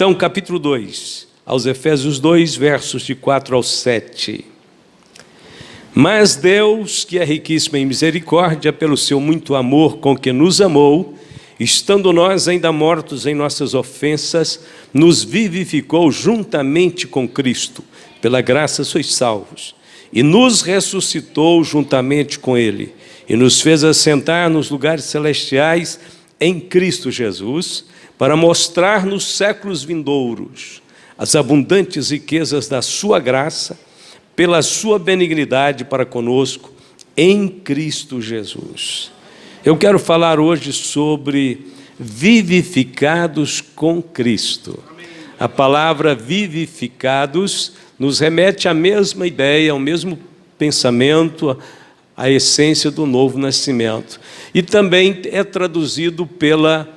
Então, capítulo 2, aos Efésios 2, versos de 4 ao 7. Mas Deus, que é riquíssimo em misericórdia, pelo seu muito amor com que nos amou, estando nós ainda mortos em nossas ofensas, nos vivificou juntamente com Cristo. Pela graça sois salvos. E nos ressuscitou juntamente com Ele. E nos fez assentar nos lugares celestiais em Cristo Jesus, para mostrar nos séculos vindouros as abundantes riquezas da sua graça, pela sua benignidade para conosco, em Cristo Jesus. Eu quero falar hoje sobre vivificados com Cristo. A palavra vivificados nos remete à mesma ideia, ao mesmo pensamento, à essência do novo nascimento. E também é traduzido pela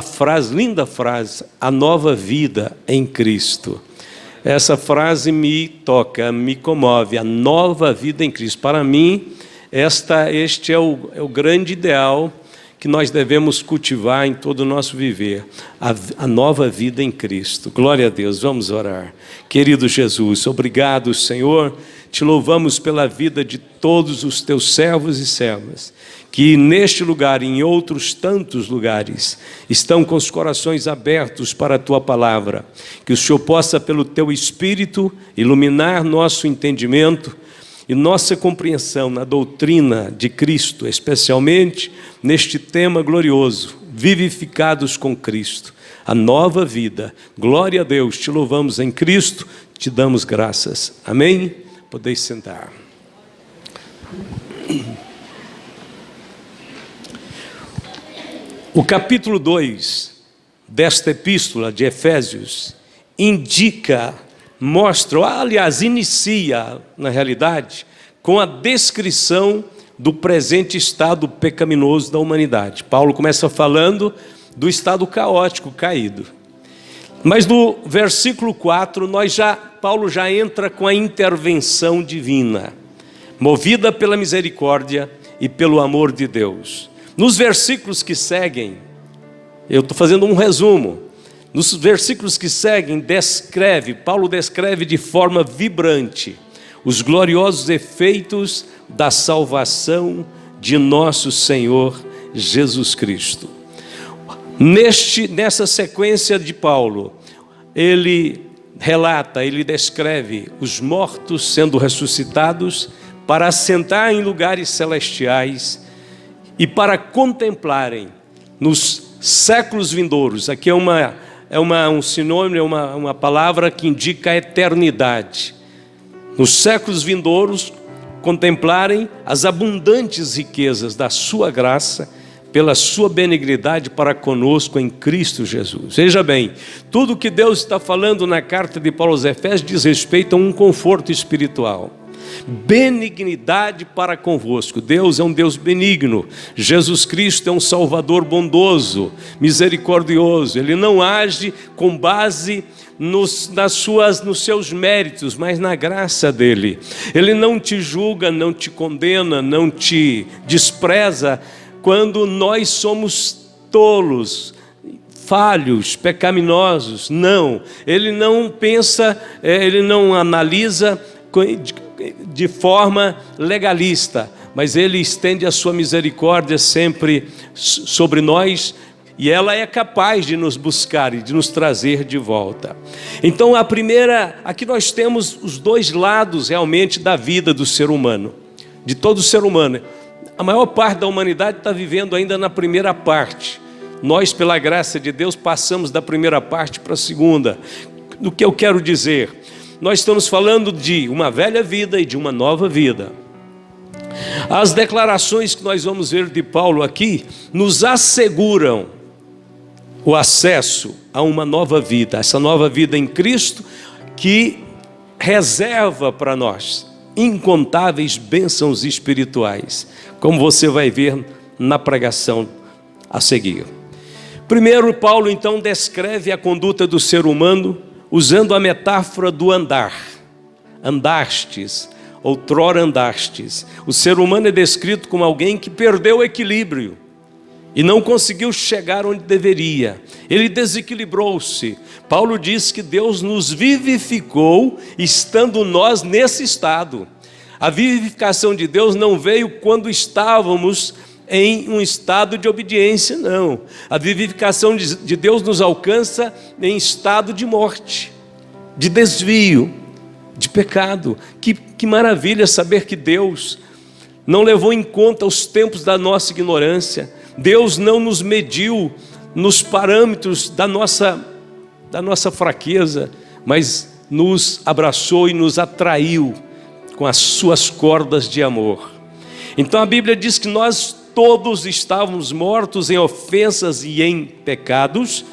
frase, linda frase, a nova vida em Cristo. Essa frase me toca, me comove, a nova vida em Cristo. Para mim, este é o grande ideal que nós devemos cultivar em todo o nosso viver, a nova vida em Cristo. Glória a Deus, vamos orar. Querido Jesus, obrigado, Senhor, te louvamos pela vida de todos os teus servos e servas, que neste lugar e em outros tantos lugares estão com os corações abertos para a Tua Palavra. Que o Senhor possa, pelo Teu Espírito, iluminar nosso entendimento e nossa compreensão na doutrina de Cristo, especialmente neste tema glorioso, vivificados com Cristo, a nova vida. Glória a Deus, te louvamos em Cristo, te damos graças. Amém? Podeis sentar. O capítulo 2 desta epístola de Efésios inicia, na realidade, com a descrição do presente estado pecaminoso da humanidade. Paulo começa falando do estado caótico, caído. Mas no versículo 4, Paulo já entra com a intervenção divina, movida pela misericórdia e pelo amor de Deus. Nos versículos que seguem, eu estou fazendo um resumo, nos versículos que seguem, Paulo descreve de forma vibrante os gloriosos efeitos da salvação de nosso Senhor Jesus Cristo. Nessa sequência de Paulo, ele descreve os mortos sendo ressuscitados para assentar em lugares celestiais e para contemplarem nos séculos vindouros. Aqui é um sinônimo, é uma palavra que indica a eternidade. Nos séculos vindouros, contemplarem as abundantes riquezas da sua graça, pela sua benignidade para conosco em Cristo Jesus. Veja bem, tudo que Deus está falando na carta de Paulo aos Efésios diz respeito a um conforto espiritual. Benignidade para convosco. Deus é um Deus benigno. Jesus Cristo é um Salvador bondoso, misericordioso. Ele não age com base nos seus méritos, mas na graça dele. Ele não te julga, não te condena, não te despreza quando nós somos tolos, falhos, pecaminosos. Não, ele não pensa, ele não analisa de forma legalista, mas ele estende a sua misericórdia sempre sobre nós, e ela é capaz de nos buscar e de nos trazer de volta. Então aqui nós temos os dois lados realmente da vida do ser humano, de todo ser humano. A maior parte da humanidade está vivendo ainda na primeira parte. Nós, pela graça de Deus, passamos da primeira parte para a segunda. O que eu quero dizer? Nós estamos falando de uma velha vida e de uma nova vida. As declarações que nós vamos ver de Paulo aqui nos asseguram o acesso a uma nova vida, essa nova vida em Cristo que reserva para nós incontáveis bênçãos espirituais, como você vai ver na pregação a seguir. Primeiro, Paulo então descreve a conduta do ser humano usando a metáfora do andar. Andastes, outrora andastes. O ser humano é descrito como alguém que perdeu o equilíbrio e não conseguiu chegar onde deveria. Ele desequilibrou-se. Paulo diz que Deus nos vivificou estando nós nesse estado. A vivificação de Deus não veio quando estávamos em um estado de obediência, não. A vivificação de Deus nos alcança em estado de morte, de desvio, de pecado. Que maravilha saber que Deus não levou em conta os tempos da nossa ignorância. Deus não nos mediu nos parâmetros da nossa fraqueza, mas nos abraçou e nos atraiu com as suas cordas de amor. Então a Bíblia diz que nós todos estávamos mortos em ofensas e em pecados,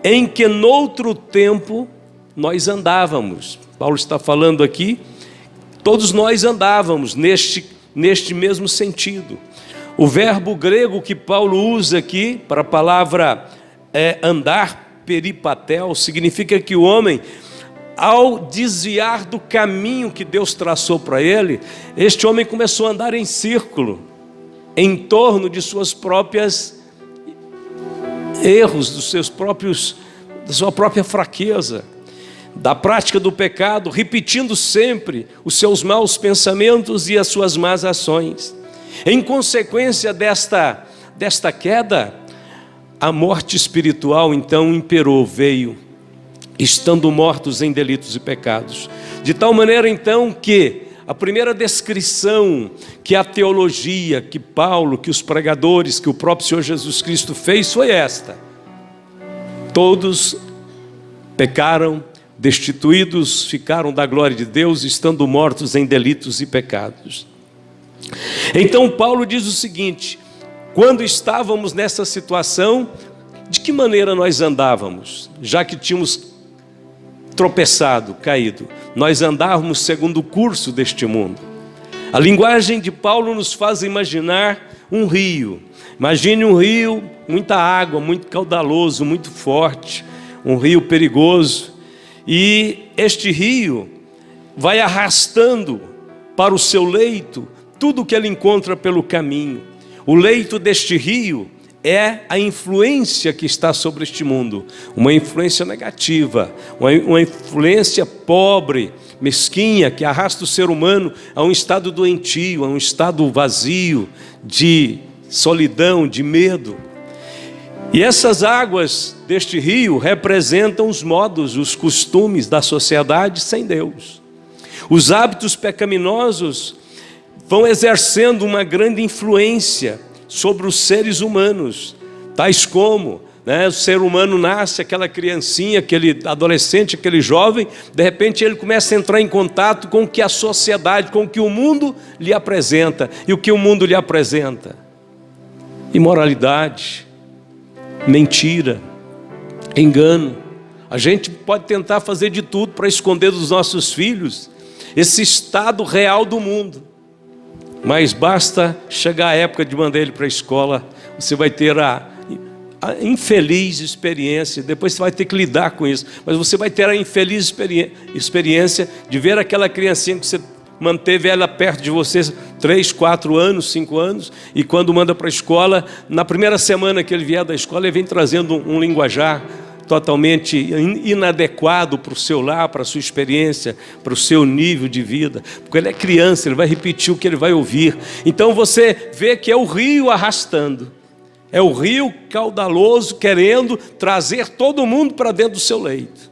em que noutro tempo nós andávamos. Paulo está falando aqui, todos nós andávamos neste mesmo sentido. O verbo grego que Paulo usa aqui para a palavra andar, peripatel, significa que o homem, ao desviar do caminho que Deus traçou para ele, este homem começou a andar em círculo, em torno de suas próprias erros, da sua própria fraqueza, da prática do pecado, repetindo sempre os seus maus pensamentos e as suas más ações. Em consequência desta queda, a morte espiritual então imperou, veio, estando mortos em delitos e pecados. De tal maneira então que a primeira descrição que a teologia, que Paulo, que os pregadores, que o próprio Senhor Jesus Cristo fez foi esta: todos pecaram, destituídos ficaram da glória de Deus, estando mortos em delitos e pecados. Então Paulo diz o seguinte: quando estávamos nessa situação, de que maneira nós andávamos? Já que tínhamos tropeçado, caído, nós andávamos segundo o curso deste mundo. A linguagem de Paulo nos faz imaginar um rio. Imagine um rio, muita água, muito caudaloso, muito forte, um rio perigoso. E este rio vai arrastando para o seu leito tudo o que ele encontra pelo caminho. O leito deste rio é a influência que está sobre este mundo, uma influência negativa, uma influência pobre, mesquinha, que arrasta o ser humano a um estado doentio, a um estado vazio, de solidão, de medo. E essas águas deste rio representam os modos, os costumes da sociedade sem Deus. Os hábitos pecaminosos vão exercendo uma grande influência sobre os seres humanos, tais como, o ser humano nasce, aquela criancinha, aquele adolescente, aquele jovem, de repente ele começa a entrar em contato com o que a sociedade, com o que o mundo lhe apresenta. E o que o mundo lhe apresenta? Imoralidade, mentira, engano. A gente pode tentar fazer de tudo para esconder dos nossos filhos esse estado real do mundo. Mas basta chegar a época de mandar ele para a escola, você vai ter a infeliz experiência, depois você vai ter que lidar com isso, mas você vai ter a infeliz experiência de ver aquela criancinha que você manteve ela perto de você 3, 4 anos, 5 anos, e quando manda para a escola, na primeira semana que ele vier da escola, ele vem trazendo um linguajar totalmente inadequado para o seu lar, para a sua experiência, para o seu nível de vida, porque ele é criança, ele vai repetir o que ele vai ouvir. Então você vê que é o rio arrastando, é o rio caudaloso querendo trazer todo mundo para dentro do seu leito.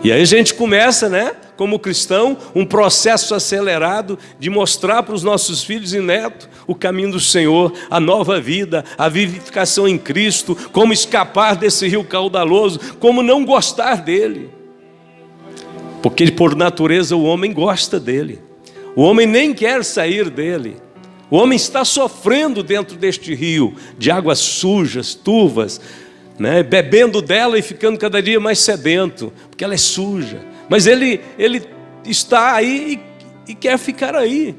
E aí a gente começa, como cristão, um processo acelerado de mostrar para os nossos filhos e netos o caminho do Senhor, a nova vida, a vivificação em Cristo, como escapar desse rio caudaloso, como não gostar dele. Porque por natureza o homem gosta dele. O homem nem quer sair dele. O homem está sofrendo dentro deste rio de águas sujas, turvas, bebendo dela e ficando cada dia mais sedento, porque ela é suja. Mas ele está aí e quer ficar aí,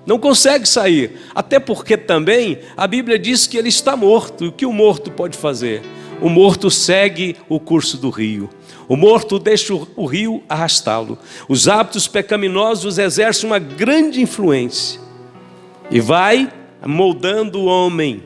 não consegue sair, até porque também a Bíblia diz que ele está morto. E o que o morto pode fazer? O morto segue o curso do rio, o morto deixa o rio arrastá-lo. Os hábitos pecaminosos exercem uma grande influência e vai moldando o homem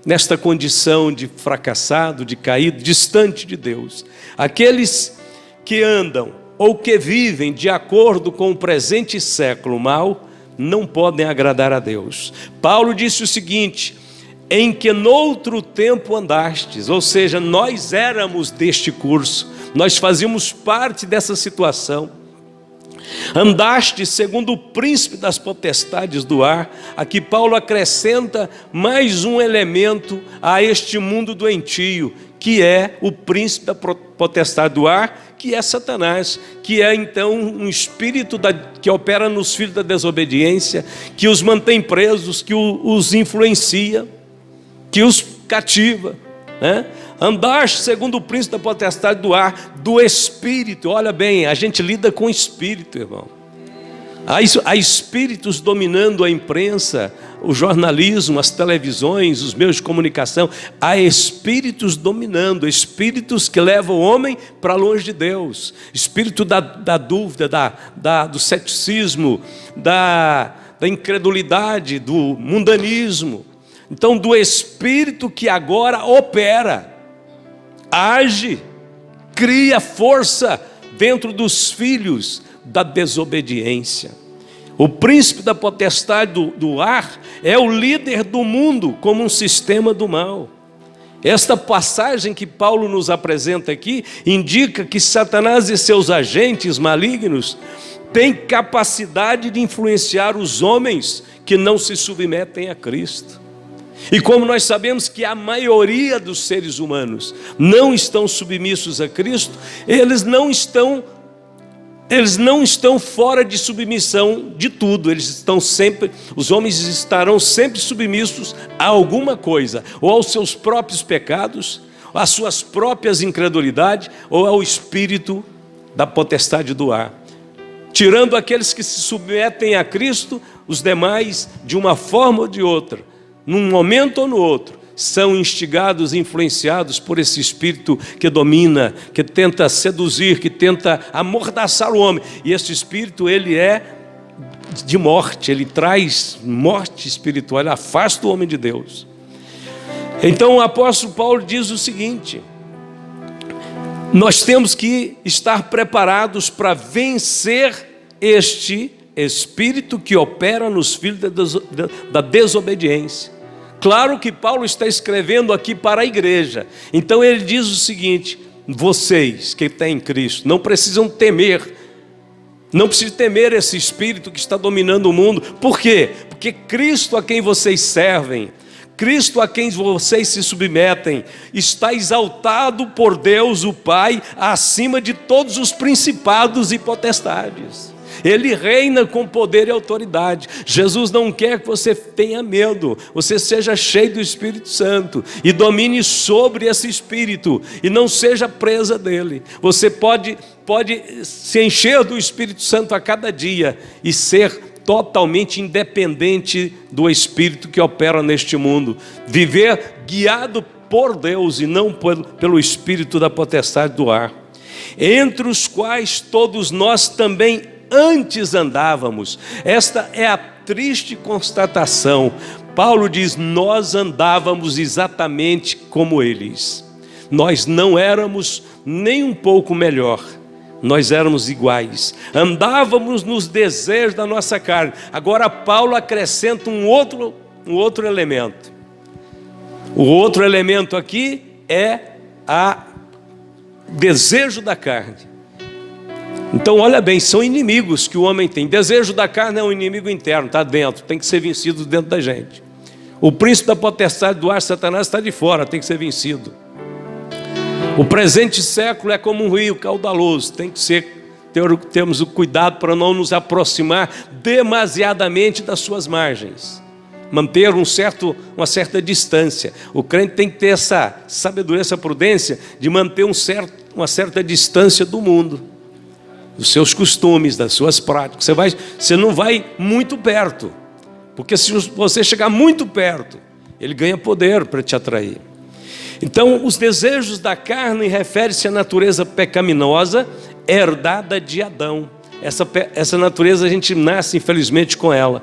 nesta condição de fracassado, de caído, distante de Deus. Aqueles que andam ou que vivem de acordo com o presente século mal, não podem agradar a Deus. Paulo disse o seguinte: em que noutro tempo andastes, ou seja, nós éramos deste curso, nós fazíamos parte dessa situação. Andaste segundo o príncipe das potestades do ar. Aqui Paulo acrescenta mais um elemento a este mundo doentio, que é o príncipe da potestade do ar, que é Satanás, que é então um espírito que opera nos filhos da desobediência, que os mantém presos, que os influencia, que os cativa, né? Andaste segundo o príncipe da potestade do ar, do espírito. Olha bem, a gente lida com espírito, irmão. Há espíritos dominando a imprensa, o jornalismo, as televisões, os meios de comunicação. Há espíritos dominando, espíritos que levam o homem para longe de Deus. Espírito da dúvida, do ceticismo, da incredulidade, do mundanismo. Então, do espírito que agora opera, age, cria força dentro dos filhos da desobediência. O príncipe da potestade do ar é o líder do mundo como um sistema do mal. Esta passagem que Paulo nos apresenta aqui indica que Satanás e seus agentes malignos têm capacidade de influenciar os homens que não se submetem a Cristo. E como nós sabemos que a maioria dos seres humanos não estão submissos a Cristo, eles não estão fora de submissão de tudo. Os homens estarão sempre submissos a alguma coisa, ou aos seus próprios pecados, às suas próprias incredulidades, ou ao espírito da potestade do ar. Tirando aqueles que se submetem a Cristo, os demais, de uma forma ou de outra, num momento ou no outro, são instigados e influenciados por esse espírito que domina, que tenta seduzir, que tenta amordaçar o homem. E esse espírito, ele é de morte, ele traz morte espiritual, ele afasta o homem de Deus. Então o apóstolo Paulo diz o seguinte: nós temos que estar preparados para vencer este espírito que opera nos filhos da desobediência. Claro que Paulo está escrevendo aqui para a igreja. Então ele diz o seguinte: vocês que têm Cristo não precisam temer. Não precisam temer esse espírito que está dominando o mundo. Por quê? Porque Cristo a quem vocês servem, Cristo a quem vocês se submetem, está exaltado por Deus o Pai acima de todos os principados e potestades. Ele reina com poder e autoridade. Jesus não quer que você tenha medo. Você seja cheio do Espírito Santo e domine sobre esse Espírito e não seja presa dele. Você pode se encher do Espírito Santo a cada dia e ser totalmente independente do Espírito que opera neste mundo. Viver guiado por Deus e não pelo Espírito da potestade do ar, entre os quais todos nós também antes andávamos. Esta é a triste constatação. Paulo diz: nós andávamos exatamente como eles. Nós não éramos nem um pouco melhor, nós éramos iguais. Andávamos nos desejos da nossa carne. Agora Paulo acrescenta um outro elemento. O outro elemento aqui é o desejo da carne. Então olha bem, são inimigos que o homem tem. Desejo da carne é um inimigo interno, está dentro, tem que ser vencido dentro da gente. O príncipe da potestade do ar, Satanás, está de fora, tem que ser vencido. O presente século é como um rio caudaloso, temos o cuidado para não nos aproximar demasiadamente das suas margens, manter uma certa distância. O crente tem que ter essa sabedoria, essa prudência de manter uma certa distância do mundo, dos seus costumes, das suas práticas. Você não vai muito perto, porque se você chegar muito perto, ele ganha poder para te atrair. Então, os desejos da carne referem-se à natureza pecaminosa herdada de Adão. Essa natureza a gente nasce, infelizmente, com ela.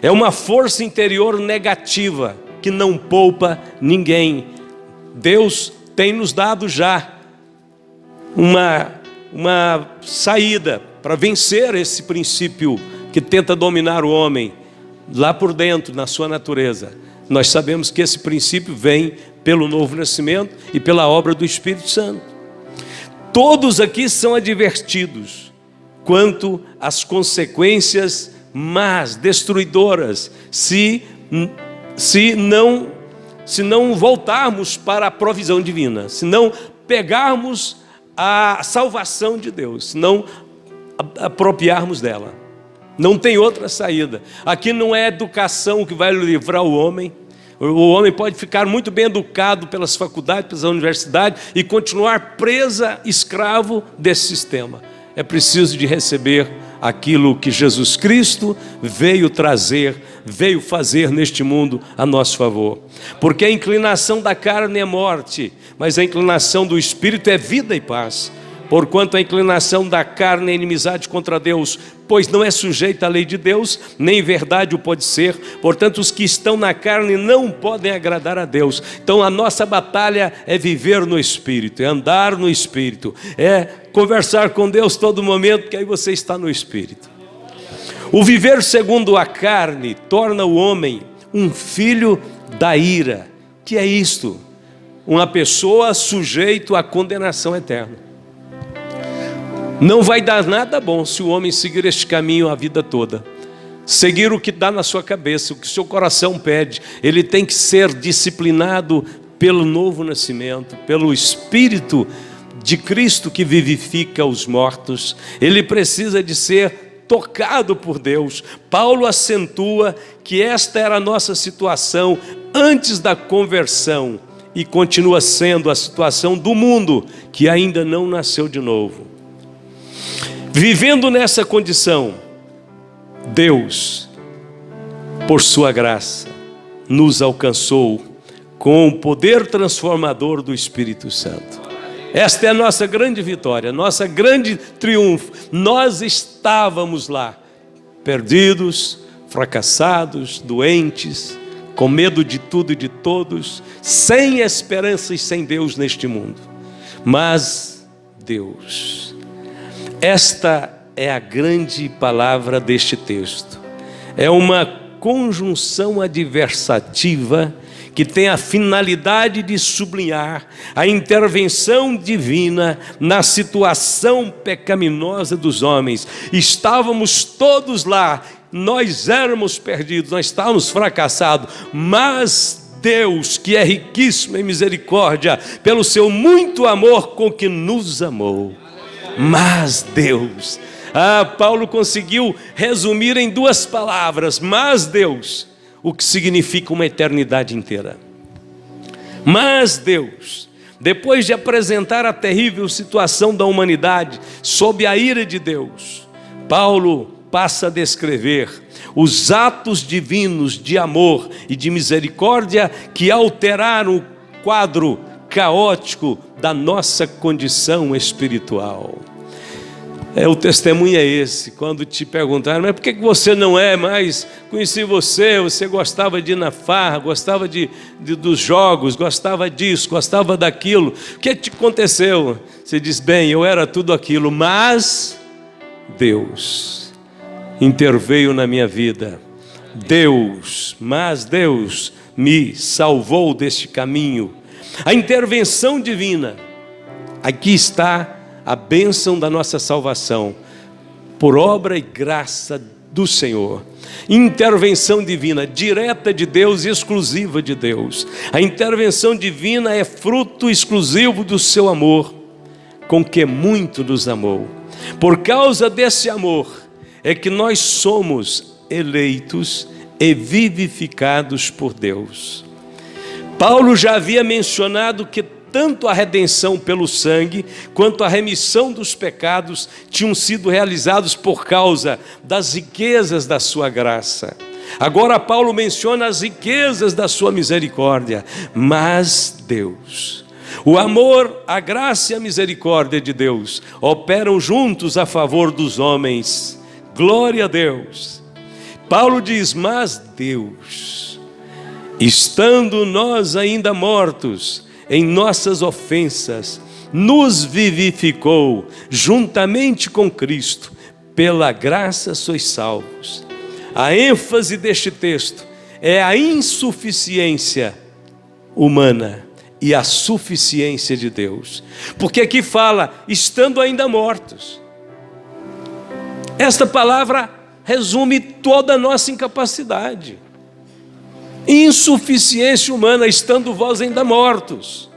É uma força interior negativa que não poupa ninguém. Deus tem nos dado já uma saída para vencer esse princípio que tenta dominar o homem lá por dentro, na sua natureza. Nós sabemos que esse princípio vem pelo novo nascimento e pela obra do Espírito Santo. Todos aqui são advertidos quanto às consequências más, destruidoras, se não voltarmos para a provisão divina, se não pegarmos a salvação de Deus, se não apropriarmos dela. Não tem outra saída. Aqui não é educação que vai livrar o homem. O homem pode ficar muito bem educado pelas faculdades, pelas universidades e continuar escravo desse sistema. É preciso de receber aquilo que Jesus Cristo veio trazer, veio fazer neste mundo a nosso favor. Porque a inclinação da carne é morte, mas a inclinação do Espírito é vida e paz. Porquanto a inclinação da carne é inimizade contra Deus, pois não é sujeita à lei de Deus, nem verdade o pode ser. Portanto, os que estão na carne não podem agradar a Deus. Então a nossa batalha é viver no Espírito, é andar no Espírito, é conversar com Deus todo momento, que aí você está no Espírito. O viver segundo a carne torna o homem um filho da ira. Que é isto? Uma pessoa sujeita à condenação eterna. Não vai dar nada bom se o homem seguir este caminho a vida toda. Seguir o que dá na sua cabeça, o que seu coração pede. Ele tem que ser disciplinado pelo novo nascimento, pelo Espírito de Cristo que vivifica os mortos. Ele precisa de ser tocado por Deus. Paulo acentua que esta era a nossa situação antes da conversão e continua sendo a situação do mundo que ainda não nasceu de novo. Vivendo nessa condição, Deus, por sua graça, nos alcançou com o poder transformador do Espírito Santo. Esta é a nossa grande vitória, nossa grande triunfo. Nós estávamos lá, perdidos, fracassados, doentes, com medo de tudo e de todos, sem esperança e sem Deus neste mundo. Mas Deus... Esta é a grande palavra deste texto. É uma conjunção adversativa que tem a finalidade de sublinhar a intervenção divina na situação pecaminosa dos homens. Estávamos todos lá, nós éramos perdidos, nós estávamos fracassados, mas Deus, que é riquíssimo em misericórdia, pelo seu muito amor com que nos amou. Mas Deus, Paulo conseguiu resumir em duas palavras, mas Deus, o que significa uma eternidade inteira. Mas Deus, depois de apresentar a terrível situação da humanidade sob a ira de Deus, Paulo passa a descrever os atos divinos de amor e de misericórdia que alteraram o quadro caótico da nossa condição espiritual. O testemunho é esse. Quando te perguntaram, mas por que você não é mais? Conheci você gostava de ir na farra, gostava dos jogos, gostava disso, gostava daquilo. O que te aconteceu? Você diz, bem, eu era tudo aquilo, mas Deus interveio na minha vida. Mas Deus me salvou deste caminho. A intervenção divina, aqui está a bênção da nossa salvação, por obra e graça do Senhor. Intervenção divina, direta de Deus e exclusiva de Deus. A intervenção divina é fruto exclusivo do seu amor, com que muito nos amou. Por causa desse amor, é que nós somos eleitos e vivificados por Deus. Paulo já havia mencionado que tanto a redenção pelo sangue, quanto a remissão dos pecados tinham sido realizados por causa das riquezas da sua graça. Agora Paulo menciona as riquezas da sua misericórdia. Mas Deus, o amor, a graça e a misericórdia de Deus operam juntos a favor dos homens. Glória a Deus. Paulo diz: mas Deus, estando nós ainda mortos em nossas ofensas, nos vivificou juntamente com Cristo, pela graça sois salvos. A ênfase deste texto é a insuficiência humana e a suficiência de Deus, porque aqui fala, estando ainda mortos. Esta palavra resume toda a nossa incapacidade. Insuficiência humana, estando vós ainda mortos.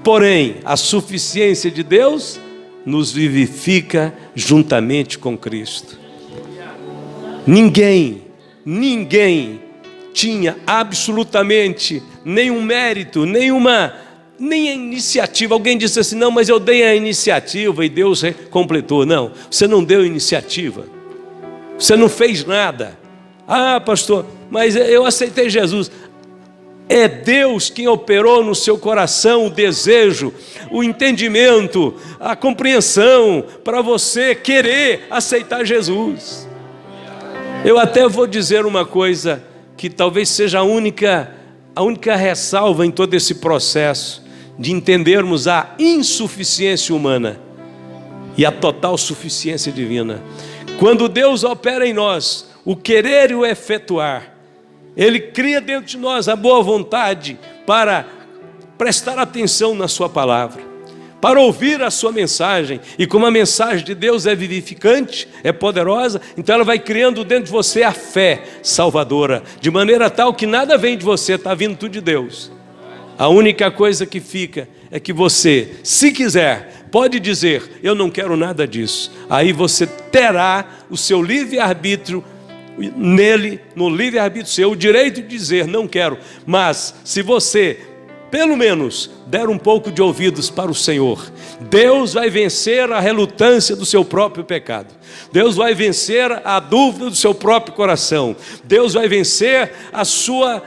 Porém, a suficiência de Deus nos vivifica juntamente com Cristo. Ninguém tinha absolutamente nenhum mérito, nem a iniciativa. Alguém disse assim: não, mas eu dei a iniciativa e Deus completou. Não, você não deu iniciativa, você não fez nada. Ah, pastor, mas eu aceitei Jesus. É Deus quem operou no seu coração o desejo, o entendimento, a compreensão para você querer aceitar Jesus. Eu até vou dizer uma coisa que talvez seja a única ressalva em todo esse processo de entendermos a insuficiência humana e a total suficiência divina. Quando Deus opera em nós o querer e o efetuar, Ele cria dentro de nós a boa vontade para prestar atenção na sua palavra, para ouvir a sua mensagem. E como a mensagem de Deus é vivificante, é poderosa, então ela vai criando dentro de você a fé salvadora, de maneira tal que nada vem de você, está vindo tudo de Deus. A única coisa que fica é que você, se quiser, pode dizer: eu não quero nada disso. Aí você terá o seu livre-arbítrio nele, no livre-arbítrio seu, o direito de dizer: não quero. Mas se você pelo menos der um pouco de ouvidos para o Senhor, Deus vai vencer a relutância do seu próprio pecado. Deus vai vencer a dúvida do seu próprio coração. Deus vai vencer a sua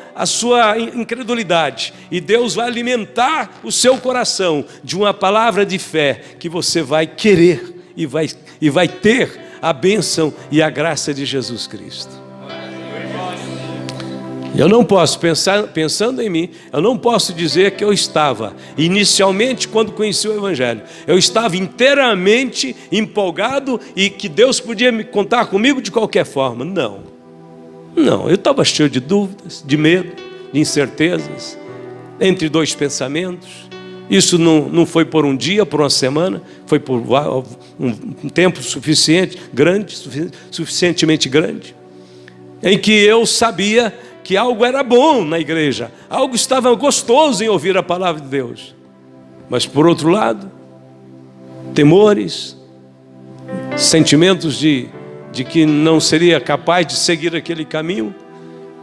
incredulidade. E Deus vai alimentar o seu coração de uma palavra de fé que você vai querer e vai ter a bênção e a graça de Jesus Cristo. Eu não posso, pensando em mim, eu não posso dizer que eu estava, inicialmente, quando conheci o Evangelho, eu estava inteiramente empolgado e que Deus podia me contar comigo de qualquer forma. Não, eu estava cheio de dúvidas, de medo, de incertezas, entre dois pensamentos. Isso não foi por um dia, por uma semana, foi por um tempo suficientemente grande, em que eu sabia que algo era bom na igreja, algo estava gostoso em ouvir a palavra de Deus. Mas por outro lado, temores, sentimentos de que não seria capaz de seguir aquele caminho,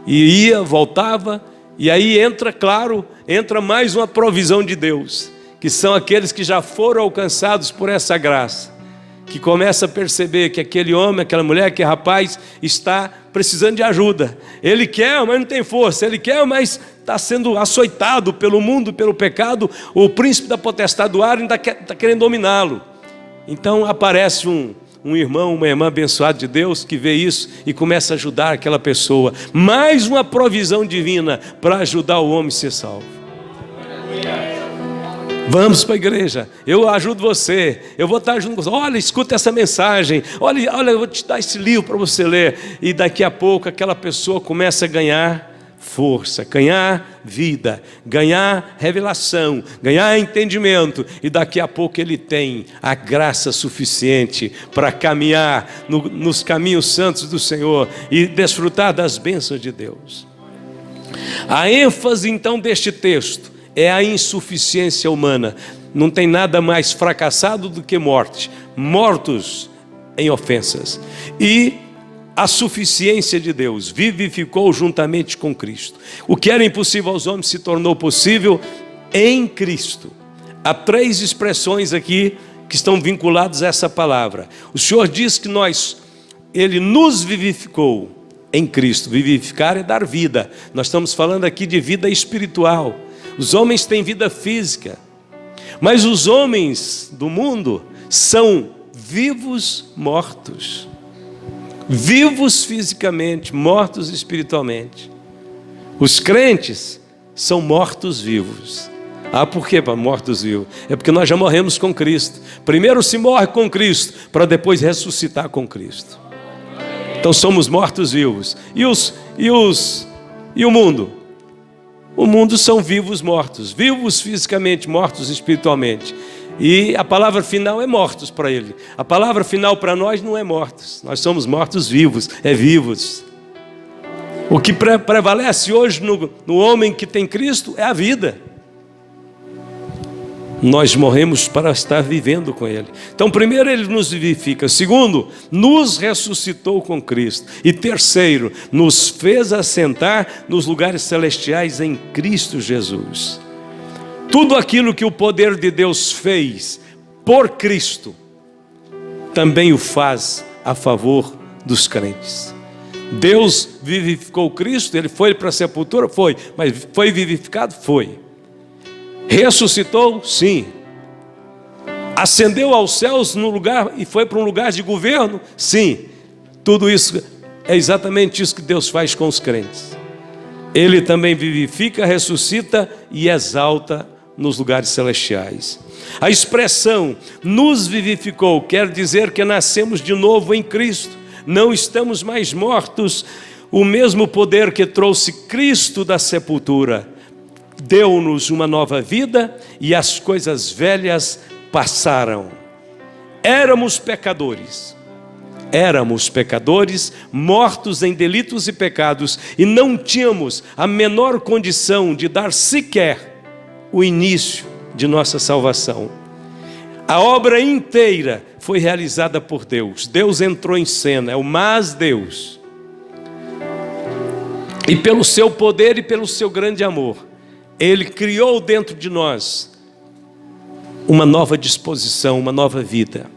e voltava, e aí entra mais uma provisão de Deus, que são aqueles que já foram alcançados por essa graça, que começa a perceber que aquele homem, aquela mulher, aquele rapaz está precisando de ajuda. Ele quer, mas não tem força. Ele quer, mas está sendo açoitado pelo mundo, pelo pecado. O príncipe da potestade do ar ainda está querendo dominá-lo. Então aparece um irmão, uma irmã abençoada de Deus que vê isso e começa a ajudar aquela pessoa. Mais uma provisão divina para ajudar o homem a ser salvo. Vamos para a igreja, eu ajudo você, eu vou estar junto com você. Olha, escuta essa mensagem, olha, eu vou te dar esse livro para você ler. E daqui a pouco aquela pessoa começa a ganhar força, ganhar vida, ganhar revelação, ganhar entendimento. E daqui a pouco ele tem a graça suficiente para caminhar nos caminhos santos do Senhor e desfrutar das bênçãos de Deus. A ênfase então deste texto é a insuficiência humana. Não tem nada mais fracassado do que mortos em ofensas. E a suficiência de Deus vivificou juntamente com Cristo. O que era impossível aos homens se tornou possível em Cristo. Há 3 expressões aqui que estão vinculadas a essa palavra. O Senhor diz que Ele nos vivificou em Cristo. Vivificar é dar vida. Nós estamos falando aqui de vida espiritual. Os homens têm vida física, mas os homens do mundo são vivos mortos. vivos fisicamente, mortos espiritualmente. Os crentes são mortos-vivos. Ah, por que mortos-vivos? É porque nós já morremos com Cristo. Primeiro se morre com Cristo, para depois ressuscitar com Cristo. Então somos mortos-vivos. E o mundo? O mundo são vivos mortos. Vivos fisicamente, mortos espiritualmente. E a palavra final é mortos para ele. A palavra final para nós não é mortos. Nós somos mortos-vivos, é vivos. O que prevalece hoje no homem que tem Cristo é a vida. Nós morremos para estar vivendo com Ele. Então, primeiro, Ele nos vivifica. Segundo, nos ressuscitou com Cristo. E terceiro, nos fez assentar nos lugares celestiais em Cristo Jesus. Tudo aquilo que o poder de Deus fez por Cristo, também o faz a favor dos crentes. Deus vivificou Cristo, Ele foi para a sepultura? Foi. Mas foi vivificado? Foi. Ressuscitou? Sim. Ascendeu aos céus no lugar e foi para um lugar de governo? Sim. Tudo isso é exatamente isso que Deus faz com os crentes. Ele também vivifica, ressuscita e exalta nos lugares celestiais. A expressão nos vivificou quer dizer que nascemos de novo em Cristo. Não estamos mais mortos. O mesmo poder que trouxe Cristo da sepultura deu-nos uma nova vida e as coisas velhas passaram. Éramos pecadores, mortos em delitos e pecados, e não tínhamos a menor condição de dar sequer o início de nossa salvação. A obra inteira foi realizada por Deus. Deus entrou em cena, é o mas Deus. E pelo seu poder e pelo seu grande amor, Ele criou dentro de nós uma nova disposição, uma nova vida.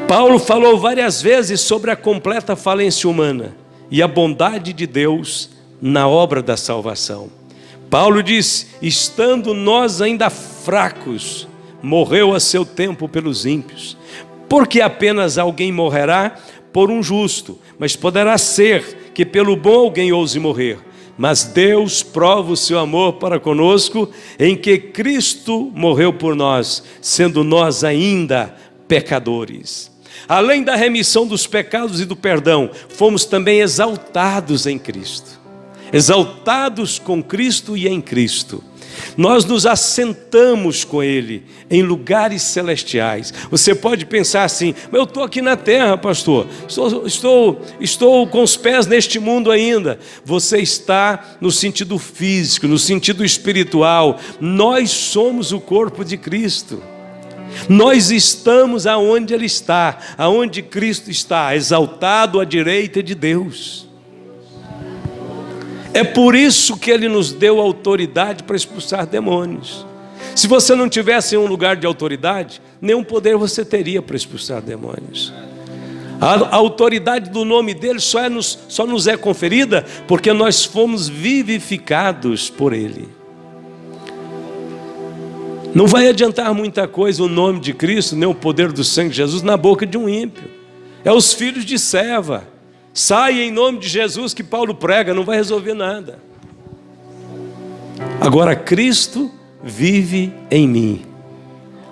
Paulo falou várias vezes sobre a completa falência humana e a bondade de Deus na obra da salvação. Paulo disse: estando nós ainda fracos, morreu a seu tempo pelos ímpios. Porque apenas alguém morrerá por um justo, mas poderá ser que pelo bom alguém ouse morrer. Mas Deus prova o seu amor para conosco, em que Cristo morreu por nós, sendo nós ainda pecadores. Além da remissão dos pecados e do perdão, fomos também exaltados em Cristo. Exaltados com Cristo e em Cristo. Nós nos assentamos com Ele em lugares celestiais. Você pode pensar assim: mas eu estou aqui na terra, pastor, estou com os pés neste mundo ainda. Você está no sentido físico, no sentido espiritual. Nós somos o corpo de Cristo. Nós estamos aonde Ele está, aonde Cristo está, exaltado à direita de Deus. É por isso que Ele nos deu autoridade para expulsar demônios. Se você não tivesse um lugar de autoridade, nenhum poder você teria para expulsar demônios. A autoridade do nome dele só nos é conferida porque nós fomos vivificados por Ele. Não vai adiantar muita coisa o nome de Cristo, nem o poder do sangue de Jesus na boca de um ímpio. É os filhos de Seva. Sai em nome de Jesus que Paulo prega, não vai resolver nada. Agora Cristo vive em mim.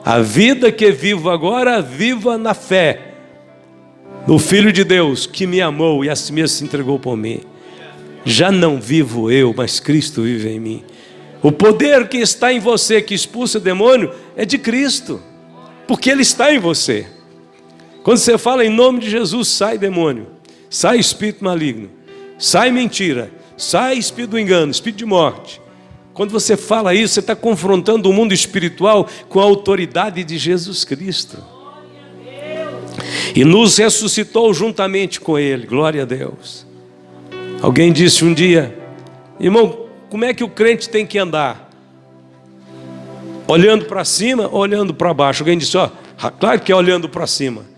A vida que vivo agora, viva na fé no Filho de Deus que me amou e a si mesmo se entregou por mim. Já não vivo eu, mas Cristo vive em mim. O poder que está em você, que expulsa o demônio, é de Cristo, porque Ele está em você. Quando você fala em nome de Jesus, sai demônio. Sai espírito maligno, sai mentira, sai espírito do engano, espírito de morte. Quando você fala isso, você está confrontando o mundo espiritual com a autoridade de Jesus Cristo. E nos ressuscitou juntamente com Ele, glória a Deus. Alguém disse um dia: irmão, como é que o crente tem que andar? Olhando para cima ou olhando para baixo? Alguém disse: claro que é olhando para cima.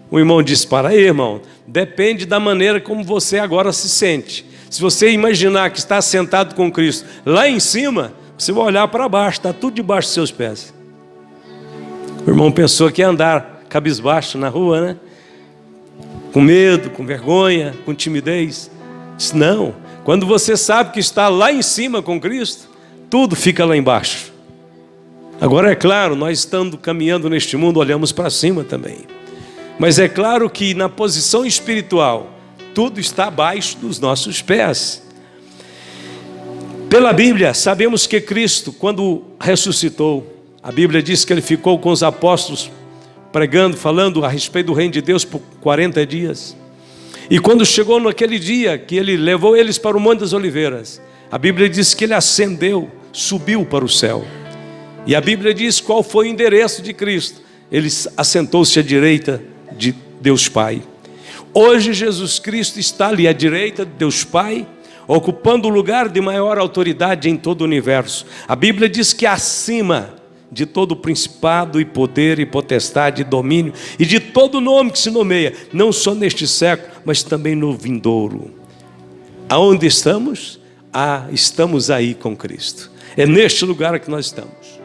O irmão disse: para aí, irmão, depende da maneira como você agora se sente. Se você imaginar que está sentado com Cristo lá em cima, você vai olhar para baixo, está tudo debaixo dos seus pés. O irmão pensou que ia andar cabisbaixo na rua, né? com medo, com vergonha, com timidez. Diz, não, quando você sabe que está lá em cima com Cristo, tudo fica lá embaixo. Agora é claro, nós estando caminhando neste mundo, olhamos para cima também. Mas é claro que na posição espiritual, tudo está abaixo dos nossos pés. Pela Bíblia, sabemos que Cristo, quando ressuscitou, a Bíblia diz que Ele ficou com os apóstolos, pregando, falando a respeito do reino de Deus por 40 dias. E quando chegou naquele dia que Ele levou eles para o Monte das Oliveiras, a Bíblia diz que Ele ascendeu, subiu para o céu. E a Bíblia diz qual foi o endereço de Cristo. Ele assentou-se à direita de Deus Pai. Hoje Jesus Cristo está ali à direita de Deus Pai, ocupando o lugar de maior autoridade em todo o universo. A Bíblia diz que acima de todo principado e poder e potestade e domínio e de todo nome que se nomeia, não só neste século, mas também no vindouro. Aonde estamos? Estamos aí com Cristo. É neste lugar que nós estamos.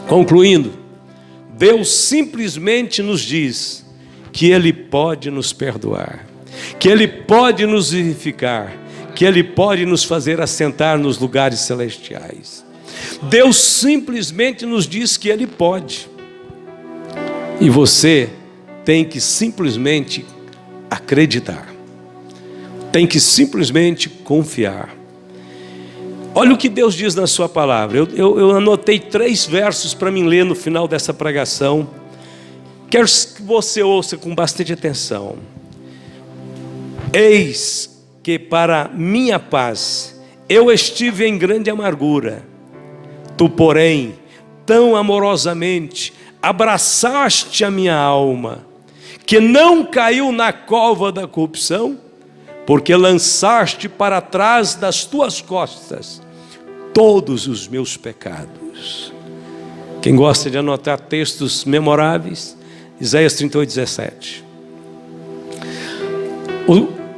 Concluindo, Deus simplesmente nos diz que Ele pode nos perdoar, que Ele pode nos vivificar, que Ele pode nos fazer assentar nos lugares celestiais. Deus simplesmente nos diz que Ele pode. E você tem que simplesmente acreditar. Tem que simplesmente confiar. Olha o que Deus diz na sua palavra. Eu anotei 3 versos para mim ler no final dessa pregação. Quero que você ouça com bastante atenção. Eis que para minha paz eu estive em grande amargura. Tu, porém, tão amorosamente abraçaste a minha alma, que não caiu na cova da corrupção, porque lançaste para trás das tuas costas todos os meus pecados. Quem gosta de anotar textos memoráveis, Isaías 38:17.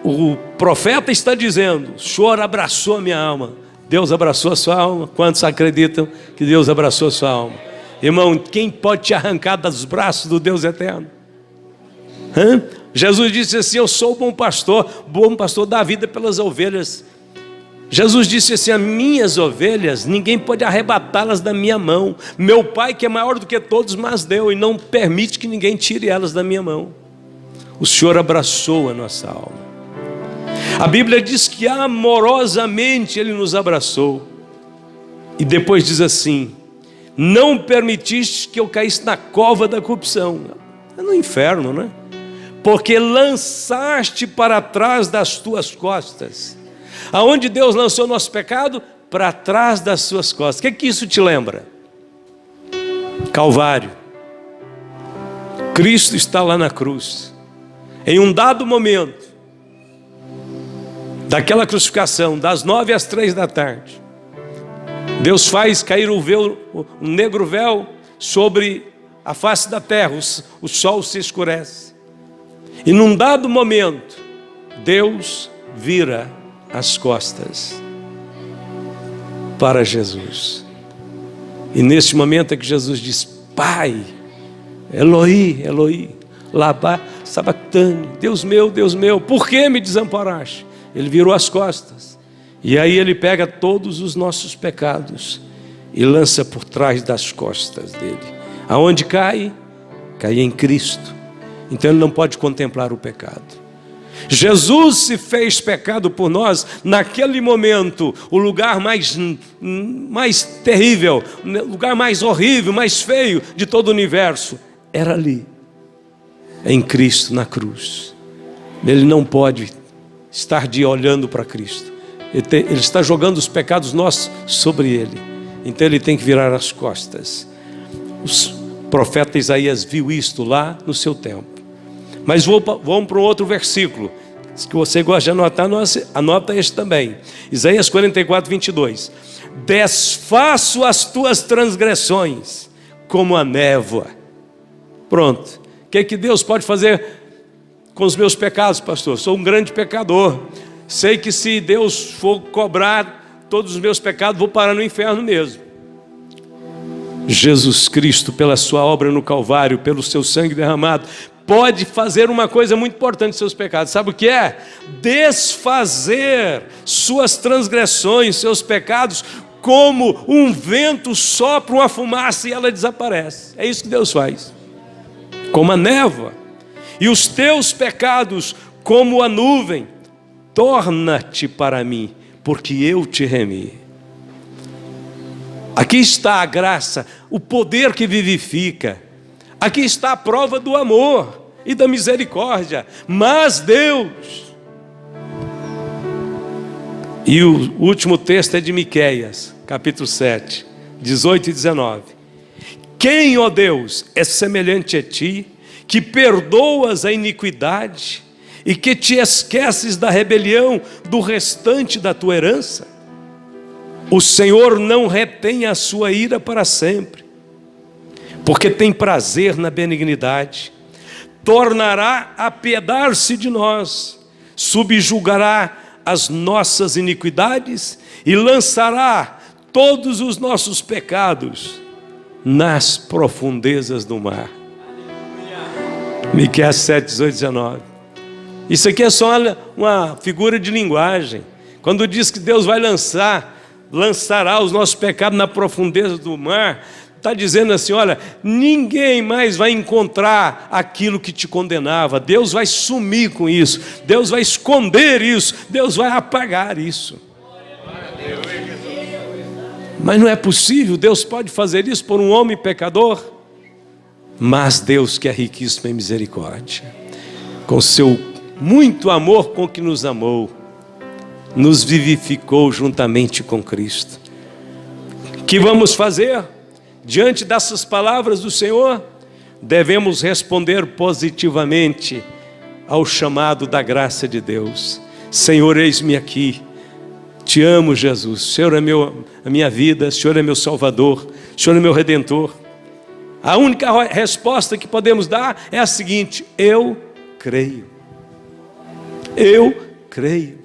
O profeta está dizendo: o Senhor abraçou a minha alma. Deus abraçou a sua alma. Quantos acreditam que Deus abraçou a sua alma? Irmão, quem pode te arrancar dos braços do Deus eterno? Jesus disse assim: eu sou o bom pastor dá a vida pelas ovelhas. Jesus disse assim: as minhas ovelhas, ninguém pode arrebatá-las da minha mão. Meu Pai, que é maior do que todos, mas deu, e não permite que ninguém tire elas da minha mão. O Senhor abraçou a nossa alma. A Bíblia diz que amorosamente Ele nos abraçou. E depois diz assim: não permitiste que eu caísse na cova da corrupção. É no inferno, né? Porque lançaste para trás das tuas costas. Aonde Deus lançou nosso pecado? Para trás das suas costas. O que isso te lembra? Calvário. Cristo está lá na cruz. Em um dado momento daquela crucificação, das 9 às 3 da tarde, Deus faz cair o negro véu sobre a face da terra, o sol se escurece. E num dado momento, Deus vira as costas para Jesus. E neste momento é que Jesus diz: Pai, Eloi, Eloi, lama sabachthani, Deus meu, por que me desamparaste? Ele virou as costas. E aí Ele pega todos os nossos pecados e lança por trás das costas dele. Aonde cai? Cai em Cristo. Então Ele não pode contemplar o pecado. Jesus se fez pecado por nós. Naquele momento, o lugar mais terrível, o lugar mais horrível, mais feio de todo o universo, era ali, em Cristo, na cruz. Ele não pode estar olhando para Cristo. Ele está jogando os pecados nossos sobre Ele. Então Ele tem que virar as costas. O profeta Isaías viu isto lá no seu tempo. Mas vamos para um outro versículo. Se você gosta de anotar, anota este também. Isaías 44:22. Desfaço as tuas transgressões como a névoa. Pronto. O que Deus pode fazer com os meus pecados, pastor? Sou um grande pecador. Sei que se Deus for cobrar todos os meus pecados, vou parar no inferno mesmo. Jesus Cristo, pela sua obra no Calvário, pelo seu sangue derramado, pode fazer uma coisa muito importante em seus pecados. Sabe o que é? Desfazer suas transgressões, seus pecados, como um vento sopra uma fumaça e ela desaparece. É isso que Deus faz. Como a névoa. E os teus pecados, como a nuvem, torna-te para mim, porque eu te remi. Aqui está a graça, o poder que vivifica. Aqui está a prova do amor e da misericórdia. Mas Deus... E o último texto é de Miqueias, capítulo 7, 18 e 19. Quem, ó Deus, é semelhante a ti, que perdoas a iniquidade e que te esqueces da rebelião do restante da tua herança? O Senhor não retém a sua ira para sempre, porque tem prazer na benignidade. Tornará a apiedar-se de nós, subjugará as nossas iniquidades e lançará todos os nossos pecados nas profundezas do mar. Miqueias 7, 18 e 19. Isso aqui é só uma figura de linguagem. Quando diz que Deus vai lançará os nossos pecados na profundeza do mar, está dizendo assim, olha, ninguém mais vai encontrar aquilo que te condenava. Deus vai sumir com isso, Deus vai esconder isso, Deus vai apagar isso. Mas não é possível, Deus pode fazer isso por um homem pecador? Mas Deus, que é riquíssimo em misericórdia, com seu muito amor com que nos amou, nos vivificou juntamente com Cristo. O que vamos fazer? Diante dessas palavras do Senhor, devemos responder positivamente ao chamado da graça de Deus. Senhor, eis-me aqui. Te amo, Jesus. O Senhor é a minha vida, o Senhor é meu Salvador, o Senhor é meu Redentor. A única resposta que podemos dar é a seguinte: eu creio. Eu creio.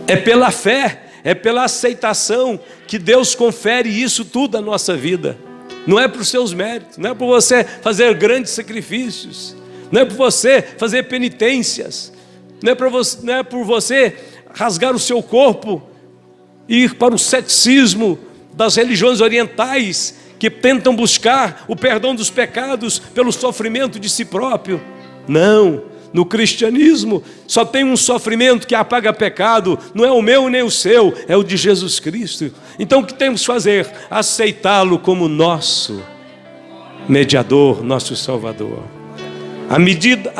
É pela fé, é pela aceitação que Deus confere isso tudo à nossa vida. Não é por seus méritos, não é por você fazer grandes sacrifícios, não é por você fazer penitências, não é por você rasgar o seu corpo e ir para o ceticismo das religiões orientais que tentam buscar o perdão dos pecados pelo sofrimento de si próprio. Não. No cristianismo só tem um sofrimento que apaga pecado, não é o meu nem o seu, é o de Jesus Cristo. Então o que temos que fazer? Aceitá-lo como nosso mediador, nosso Salvador. À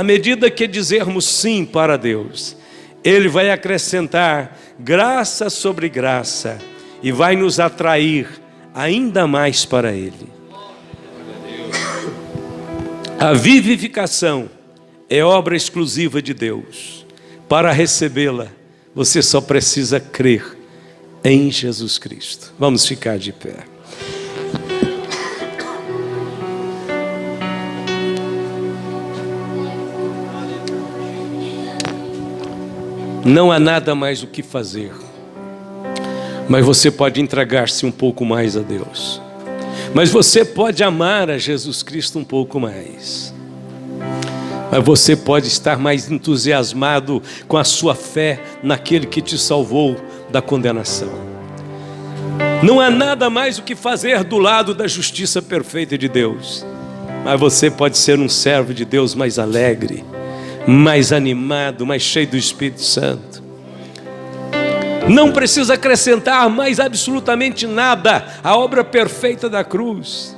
medida que dizermos sim para Deus, Ele vai acrescentar graça sobre graça e vai nos atrair ainda mais para Ele. A vivificação é obra exclusiva de Deus. Para recebê-la, você só precisa crer em Jesus Cristo. Vamos ficar de pé. Não há nada mais o que fazer, mas você pode entregar-se um pouco mais a Deus. Mas você pode amar a Jesus Cristo um pouco mais. Mas você pode estar mais entusiasmado com a sua fé naquele que te salvou da condenação. Não há nada mais o que fazer do lado da justiça perfeita de Deus. Mas você pode ser um servo de Deus mais alegre, mais animado, mais cheio do Espírito Santo. Não precisa acrescentar mais absolutamente nada à obra perfeita da cruz.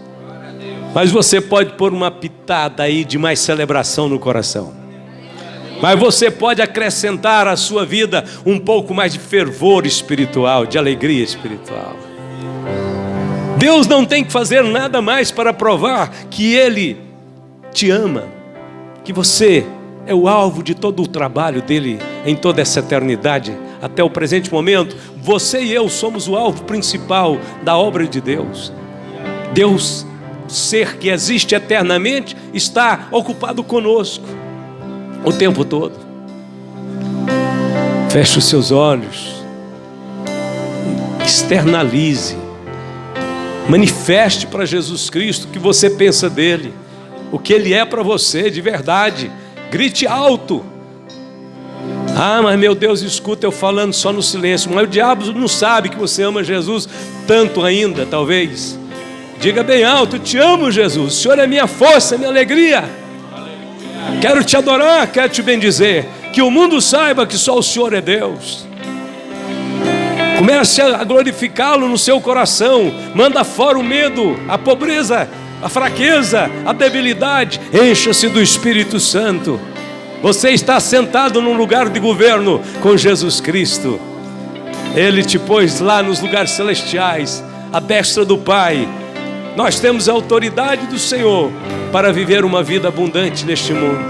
Mas você pode pôr uma pitada aí de mais celebração no coração. Mas você pode acrescentar à sua vida um pouco mais de fervor espiritual, de alegria espiritual. Deus não tem que fazer nada mais para provar que Ele te ama, que você é o alvo de todo o trabalho dEle em toda essa eternidade, até o presente momento. Você e eu somos o alvo principal da obra de Deus. Deus, ser que existe eternamente, está ocupado conosco o tempo todo. Feche os seus olhos, externalize, manifeste para Jesus Cristo o que você pensa dele, o que Ele é para você de verdade. Grite alto. Ah, mas meu Deus, escuta eu falando só no silêncio. Mas o diabo não sabe que você ama Jesus tanto ainda, talvez. Diga bem alto: te amo, Jesus. O Senhor é minha força, minha alegria. Quero te adorar, quero te bendizer. Que o mundo saiba que só o Senhor é Deus. Comece a glorificá-lo no seu coração. Manda fora o medo, a pobreza, a fraqueza, a debilidade. Encha-se do Espírito Santo. Você está sentado num lugar de governo com Jesus Cristo. Ele te pôs lá nos lugares celestiais, à destra do Pai. Nós temos a autoridade do Senhor para viver uma vida abundante neste mundo.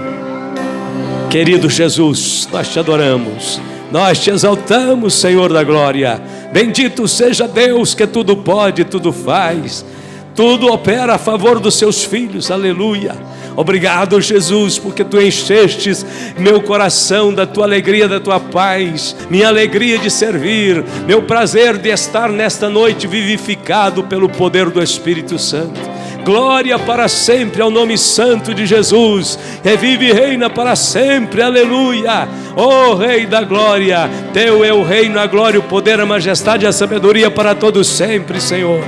Querido Jesus, nós te adoramos, nós te exaltamos, Senhor da glória. Bendito seja Deus que tudo pode, tudo faz, tudo opera a favor dos seus filhos, aleluia. Obrigado, Jesus, porque tu enchestes meu coração da tua alegria, da tua paz, minha alegria de servir, meu prazer de estar nesta noite vivificado pelo poder do Espírito Santo. Glória para sempre ao nome santo de Jesus. Revive e reina para sempre, aleluia. Ó Rei da glória, teu é o reino, a glória, o poder, a majestade e a sabedoria para todos sempre, Senhor.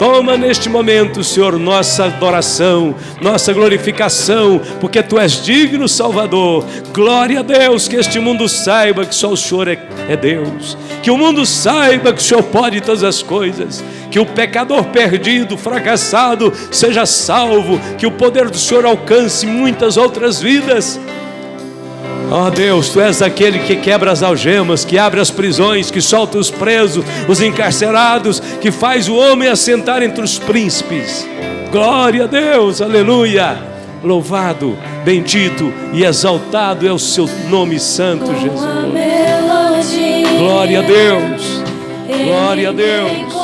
Toma neste momento, Senhor, nossa adoração, nossa glorificação, porque Tu és digno, Salvador. Glória a Deus, que este mundo saiba que só o Senhor é Deus. Que o mundo saiba que o Senhor pode todas as coisas. Que o pecador perdido, fracassado, seja salvo. Que o poder do Senhor alcance muitas outras vidas. Ó Deus, Tu és aquele que quebra as algemas, que abre as prisões, que solta os presos, os encarcerados, que faz o homem assentar entre os príncipes. Glória a Deus, aleluia. Louvado, bendito e exaltado é o Seu nome santo, Jesus. Glória a Deus, glória a Deus.